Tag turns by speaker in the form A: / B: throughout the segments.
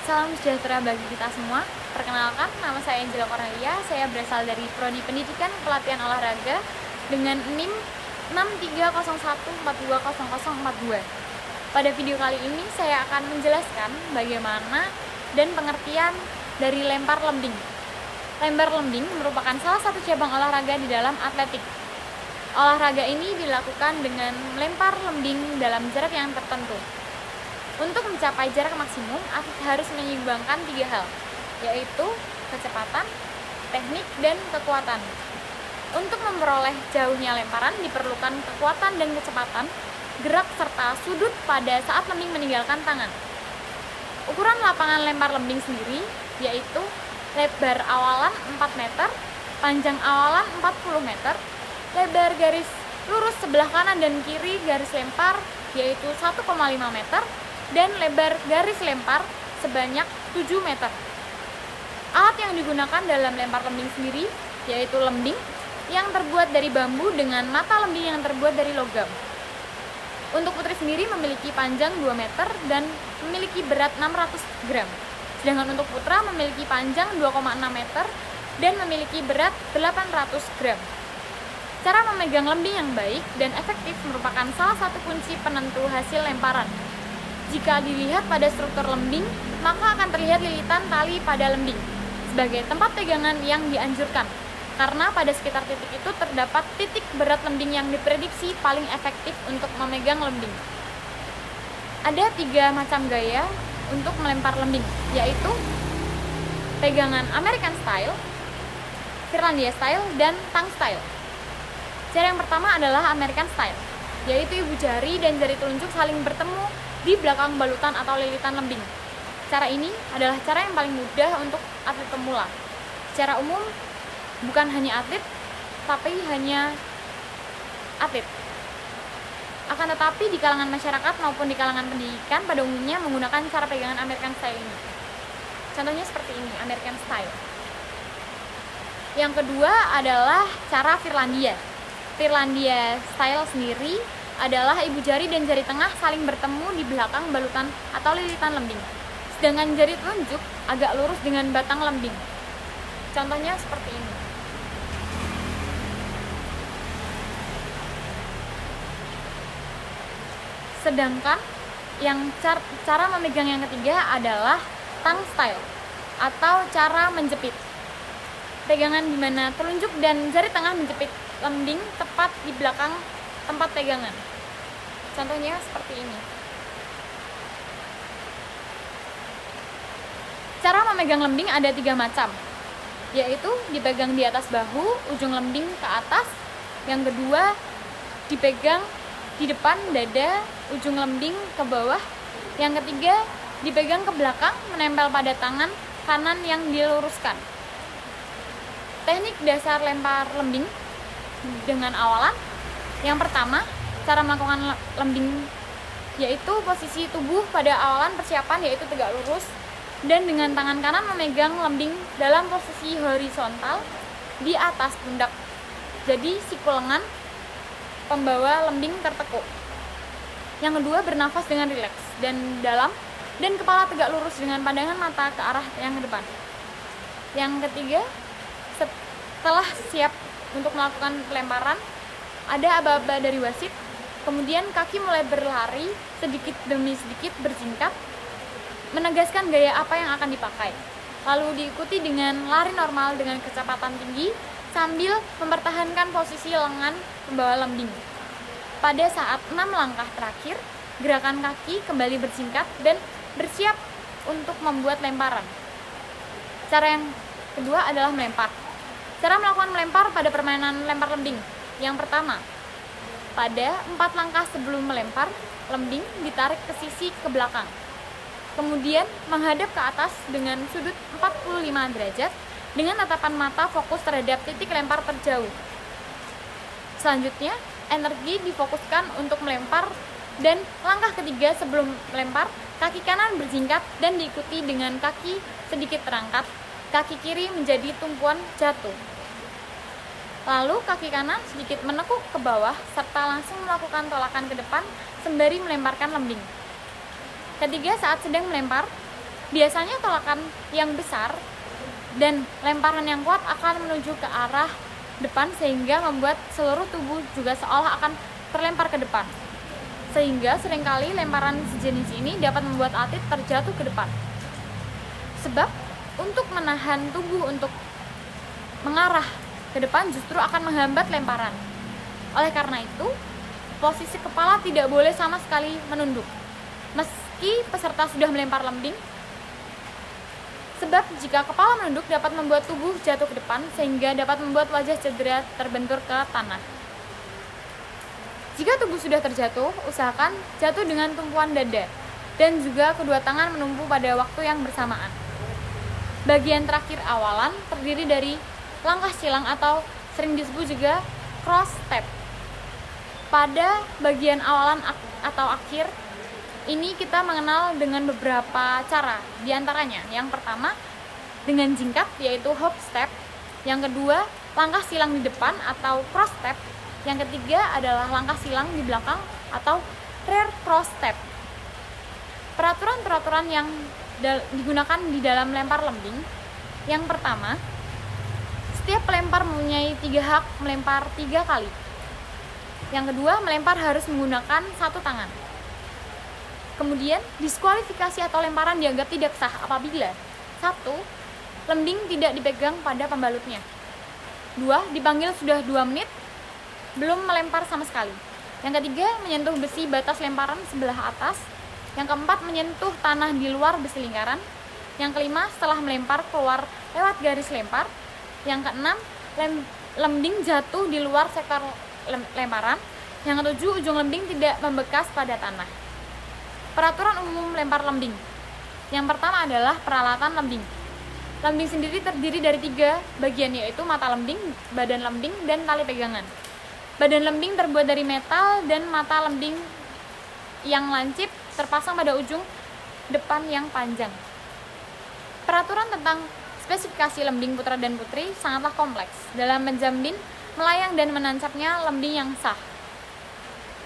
A: Salam sejahtera bagi kita semua. Perkenalkan, nama saya Angela Cornelia. Saya berasal dari Prodi Pendidikan Pelatihan Olahraga dengan NIM 6301420042. Pada video kali ini saya akan menjelaskan bagaimana dan pengertian dari lempar lembing. Lempar lembing merupakan salah satu cabang olahraga di dalam atletik. Olahraga ini dilakukan dengan melempar lembing dalam jarak yang tertentu. Untuk mencapai jarak maksimum, atlet harus menyeimbangkan 3 hal, yaitu kecepatan, teknik, dan kekuatan. Untuk memperoleh jauhnya lemparan diperlukan kekuatan dan kecepatan, gerak serta sudut pada saat lembing meninggalkan tangan. Ukuran lapangan lempar lembing sendiri yaitu lebar awalan 4 meter, panjang awalan 40 meter, lebar garis lurus sebelah kanan dan kiri garis lempar yaitu 1,5 meter, dan lebar garis lempar sebanyak 7 meter. Alat yang digunakan dalam lempar lembing sendiri yaitu lembing yang terbuat dari bambu dengan mata lembing yang terbuat dari logam. Untuk putri sendiri memiliki panjang 2 meter dan memiliki berat 600 gram. Sedangkan untuk putra memiliki panjang 2,6 meter dan memiliki berat 800 gram. Cara memegang lembing yang baik dan efektif merupakan salah satu kunci penentu hasil lemparan. Jika dilihat pada struktur lembing, maka akan terlihat lilitan tali pada lembing sebagai tempat pegangan yang dianjurkan, karena pada sekitar titik itu terdapat titik berat lembing yang diprediksi paling efektif untuk memegang lembing. Ada 3 macam gaya untuk melempar lembing, yaitu pegangan American Style, Finlandia Style, dan Tang Style. Cara yang pertama adalah American Style, yaitu ibu jari dan jari telunjuk saling bertemu di belakang balutan atau lilitan lembing. Cara ini adalah cara yang paling mudah untuk atlet pemula. Secara umum, bukan hanya atlet, tapi hanya atlet. Akan tetapi di kalangan masyarakat maupun di kalangan pendidikan pada umumnya menggunakan cara pegangan American Style ini. Contohnya seperti ini, American Style. Yang kedua adalah cara Finlandia. Finlandia Style sendiri adalah ibu jari dan jari tengah saling bertemu di belakang balutan atau lilitan lembing. Sedangkan jari telunjuk agak lurus dengan batang lembing. Contohnya seperti ini. Sedangkan yang cara memegang yang ketiga adalah Tang Style atau cara menjepit. Pegangan di mana telunjuk dan jari tengah menjepit lembing tepat di belakang tempat pegangan. Contohnya seperti ini. Cara memegang lembing ada 3 macam, yaitu dipegang di atas bahu, ujung lembing ke atas. Yang kedua, dipegang di depan dada, ujung lembing ke bawah. Yang ketiga, dipegang ke belakang, menempel pada tangan kanan yang diluruskan. Teknik dasar lempar lembing dengan awalan. Yang pertama, cara melakukan lembing yaitu posisi tubuh pada awalan persiapan yaitu tegak lurus dan dengan tangan kanan memegang lembing dalam posisi horizontal di atas pundak. Jadi siku lengan pembawa lembing tertekuk. Yang kedua, bernafas dengan rileks dan dalam dan kepala tegak lurus dengan pandangan mata ke arah yang ke depan. Yang ketiga, setelah siap untuk melakukan pelemparan, ada aba-aba dari wasit, kemudian kaki mulai berlari sedikit demi sedikit berjingkat, menegaskan gaya apa yang akan dipakai. Lalu diikuti dengan lari normal dengan kecepatan tinggi sambil mempertahankan posisi lengan membawa lembing. Pada saat 6 langkah terakhir, gerakan kaki kembali berjingkat dan bersiap untuk membuat lemparan. Cara yang kedua adalah melempar. Cara melakukan melempar pada permainan lempar lembing. Yang pertama, pada 4 langkah sebelum melempar, lembing ditarik ke sisi ke belakang. Kemudian menghadap ke atas dengan sudut 45 derajat dengan tatapan mata fokus terhadap titik lempar terjauh. Selanjutnya, energi difokuskan untuk melempar dan langkah ketiga sebelum melempar, kaki kanan berjingkat dan diikuti dengan kaki sedikit terangkat, kaki kiri menjadi tumpuan jatuh. Lalu kaki kanan sedikit menekuk ke bawah serta langsung melakukan tolakan ke depan sembari melemparkan lembing. Ketiga, saat sedang melempar, Biasanya tolakan yang besar dan lemparan yang kuat akan menuju ke arah depan sehingga membuat seluruh tubuh juga seolah akan terlempar ke depan. Sehingga seringkali lemparan sejenis ini dapat membuat atlet terjatuh ke depan. Sebab untuk menahan tubuh untuk mengarah ke depan justru akan menghambat lemparan. Oleh karena itu, posisi kepala tidak boleh sama sekali menunduk meski peserta sudah melempar lembing. Sebab jika kepala menunduk dapat membuat tubuh jatuh ke depan sehingga dapat membuat wajah cedera terbentur ke tanah. Jika tubuh sudah terjatuh, usahakan jatuh dengan tumpuan dada dan juga kedua tangan menumpu pada waktu yang bersamaan. Bagian terakhir awalan terdiri dari langkah silang atau sering disebut juga cross step. Pada bagian awalan atau akhir ini kita mengenal dengan beberapa cara, diantaranya yang pertama dengan jingkat yaitu hop step, yang kedua langkah silang di depan atau cross step, yang ketiga adalah langkah silang di belakang atau rear cross step. Peraturan-peraturan yang digunakan di dalam lempar lembing, yang pertama, setiap pelempar mempunyai 3 hak melempar 3 kali. Yang kedua, melempar harus menggunakan satu tangan. Kemudian, diskualifikasi atau lemparan dianggap tidak sah apabila 1. Lembing tidak dipegang pada pembalutnya. 2. Dipanggil sudah 2 menit, belum melempar sama sekali. Yang ketiga, menyentuh besi batas lemparan sebelah atas. Yang keempat, menyentuh tanah di luar besi lingkaran. Yang kelima, setelah melempar keluar lewat garis lempar. Yang keenam, lembing jatuh di luar sektor lemparan. Yang ketujuh, ujung lembing tidak membekas pada tanah. Peraturan umum lempar lembing. Yang pertama adalah peralatan lembing. Lembing sendiri terdiri dari 3 bagian, yaitu mata lembing, badan lembing, dan tali pegangan. Badan lembing terbuat dari metal dan mata lembing yang lancip terpasang pada ujung depan yang panjang. Peraturan tentang spesifikasi lembing putra dan putri sangatlah kompleks dalam menjamin melayang dan menancapnya lembing yang sah.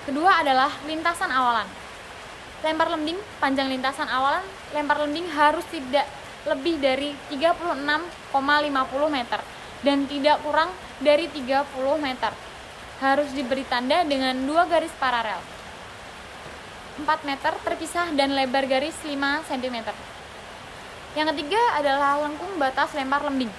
A: Kedua adalah lintasan awalan. Lempar lembing, panjang lintasan awalan lempar lembing harus tidak lebih dari 36,50 meter dan tidak kurang dari 30 meter. Harus diberi tanda dengan 2 garis paralel 4 meter terpisah dan lebar garis 5 cm. Yang ketiga adalah lengkung batas lempar lembing.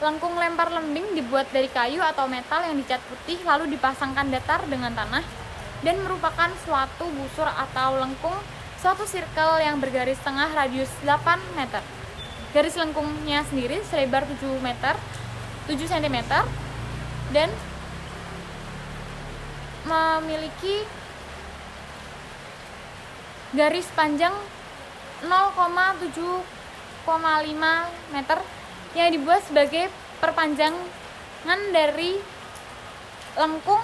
A: Lengkung lempar lembing dibuat dari kayu atau metal yang dicat putih lalu dipasangkan datar dengan tanah dan merupakan suatu busur atau lengkung suatu sirkel yang bergaris tengah radius 8 meter. Garis lengkungnya sendiri selebar 7 cm dan memiliki garis panjang 0,7,5 meter yang dibuat sebagai perpanjangan dari lengkung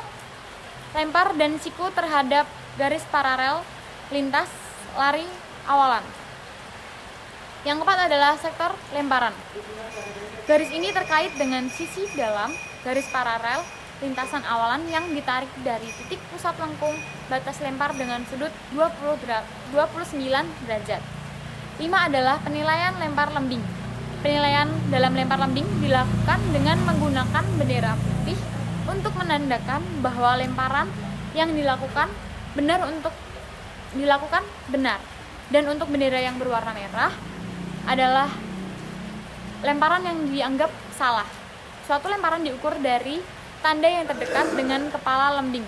A: lempar dan siku terhadap garis paralel lintas lari awalan. Yang keempat adalah sektor lemparan. Garis ini terkait dengan sisi dalam garis paralel lintasan awalan yang ditarik dari titik pusat lengkung batas lempar dengan sudut 29 derajat. 5 adalah penilaian lempar lembing. Penilaian dalam lempar lembing dilakukan dengan menggunakan bendera putih untuk menandakan bahwa lemparan yang dilakukan benar dan untuk bendera yang berwarna merah adalah lemparan yang dianggap salah. Suatu lemparan diukur dari tanda yang terdekat dengan kepala lembing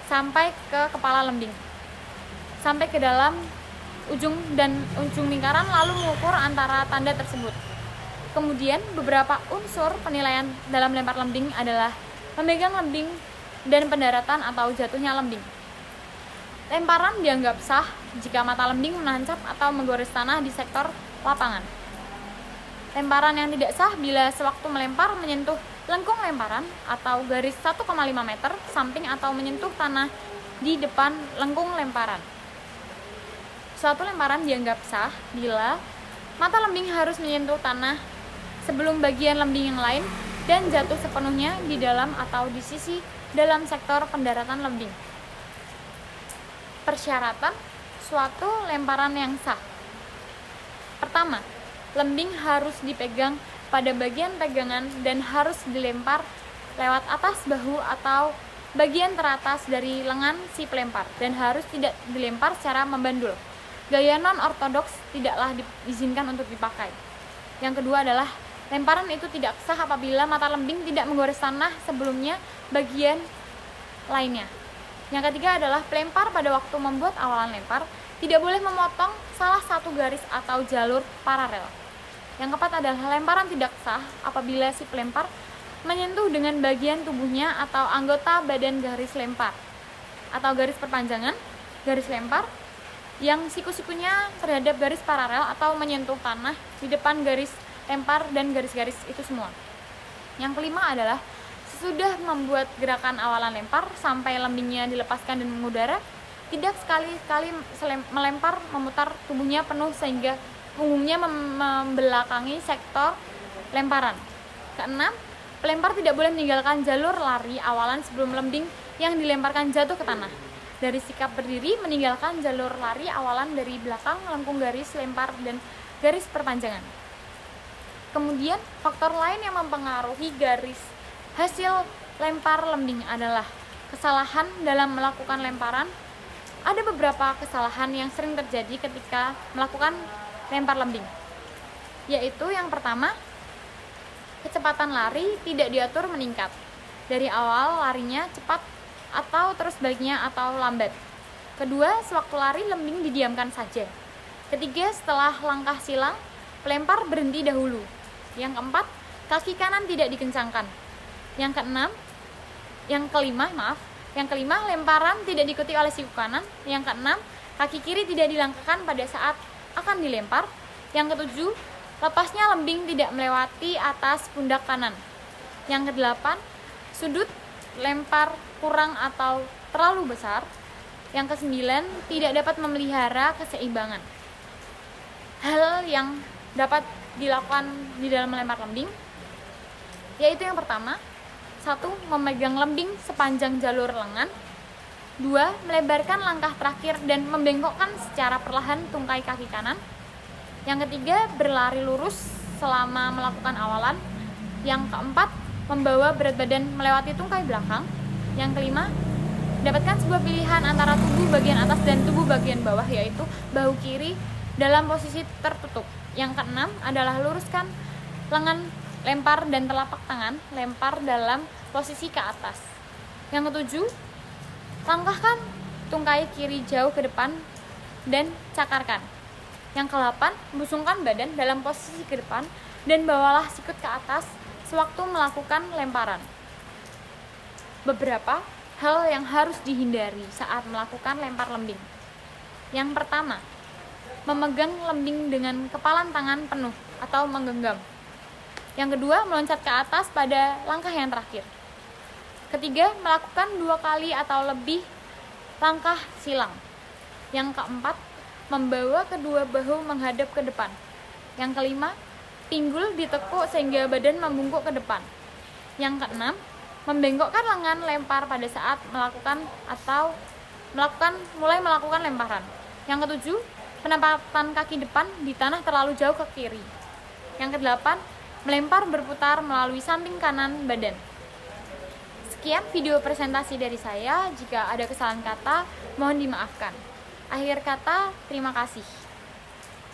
A: sampai ke kepala lembing sampai ke dalam ujung lingkaran lalu mengukur antara tanda tersebut. Kemudian beberapa unsur penilaian dalam lempar lembing adalah memegang lembing dan pendaratan atau jatuhnya lembing. Lemparan dianggap sah jika mata lembing menancap atau menggores tanah di sektor lapangan. Lemparan yang tidak sah bila sewaktu melempar menyentuh lengkung lemparan atau garis 1,5 meter samping atau menyentuh tanah di depan lengkung lemparan. Suatu lemparan dianggap sah bila mata lembing harus menyentuh tanah sebelum bagian lembing yang lain dan jatuh sepenuhnya di dalam atau di sisi dalam sektor pendaratan lembing. Persyaratan suatu lemparan yang sah. Pertama, lembing harus dipegang pada bagian pegangan dan harus dilempar lewat atas bahu atau bagian teratas dari lengan si pelempar dan harus tidak dilempar secara membandul. Gaya non-ortodoks tidaklah diizinkan untuk dipakai. Yang kedua adalah lemparan itu tidak sah apabila mata lembing tidak menggores tanah sebelumnya bagian lainnya. Yang ketiga adalah pelempar pada waktu membuat awalan lempar tidak boleh memotong salah satu garis atau jalur paralel. Yang keempat adalah lemparan tidak sah apabila si pelempar menyentuh dengan bagian tubuhnya atau anggota badan garis lempar atau garis perpanjangan garis lempar yang siku-sikunya terhadap garis paralel atau menyentuh tanah di depan garis lempar dan garis-garis itu semua. Yang kelima adalah sesudah membuat gerakan awalan lempar sampai lembingnya dilepaskan dan mengudara, tidak sekali-kali melempar memutar tubuhnya penuh sehingga punggungnya membelakangi sektor lemparan. Keenam, pelempar tidak boleh meninggalkan jalur lari awalan sebelum lembing yang dilemparkan jatuh ke tanah. Dari sikap berdiri, meninggalkan jalur lari awalan dari belakang melengkung garis lempar dan garis perpanjangan. Kemudian, faktor lain yang mempengaruhi garis hasil lempar lembing adalah kesalahan dalam melakukan lemparan. Ada beberapa kesalahan yang sering terjadi ketika melakukan lempar lembing, yaitu yang pertama, kecepatan lari tidak diatur meningkat. Dari awal larinya cepat atau terus baliknya atau lambat. Kedua, sewaktu lari lembing didiamkan saja. Ketiga, setelah langkah silang, pelempar berhenti dahulu. Yang keempat, kaki kanan tidak dikencangkan. Yang kelima, lemparan tidak diikuti oleh siku kanan. Yang keenam, kaki kiri tidak dilangkahkan pada saat akan dilempar. Yang ketujuh, lepasnya lembing tidak melewati atas pundak kanan. Yang kedelapan, sudut lempar kurang atau terlalu besar. Yang kesembilan, tidak dapat memelihara keseimbangan. Hal yang dapat dilakukan di dalam melempar lembing yaitu yang pertama, 1. Memegang lembing sepanjang jalur lengan. 2. Melebarkan langkah terakhir dan membengkokkan secara perlahan tungkai kaki kanan. Yang ketiga, berlari lurus selama melakukan awalan. Yang keempat, membawa berat badan melewati tungkai belakang. Yang kelima, dapatkan sebuah pilihan antara tubuh bagian atas dan tubuh bagian bawah, yaitu bahu kiri dalam posisi tertutup. Yang keenam adalah luruskan lengan lempar dan telapak tangan lempar dalam posisi ke atas. Yang ketujuh, langkahkan tungkai kiri jauh ke depan dan cakarkan. Yang kedelapan, busungkan badan dalam posisi ke depan dan bawalah sikut ke atas sewaktu melakukan lemparan. Beberapa hal yang harus dihindari saat melakukan lempar lembing. Yang pertama, memegang lembing dengan kepalan tangan penuh atau menggenggam. Yang kedua, meloncat ke atas pada langkah yang terakhir. Ketiga, melakukan 2 kali atau lebih langkah silang. Yang keempat, membawa kedua bahu menghadap ke depan. Yang kelima, pinggul ditekuk sehingga badan membungkuk ke depan. Yang keenam, membengkokkan lengan lempar pada saat mulai melakukan lemparan. Yang ketujuh, penempatan kaki depan di tanah terlalu jauh ke kiri. Yang kedelapan, melempar berputar melalui samping kanan badan. Sekian video presentasi dari saya. Jika ada kesalahan kata, mohon dimaafkan. Akhir kata, terima kasih.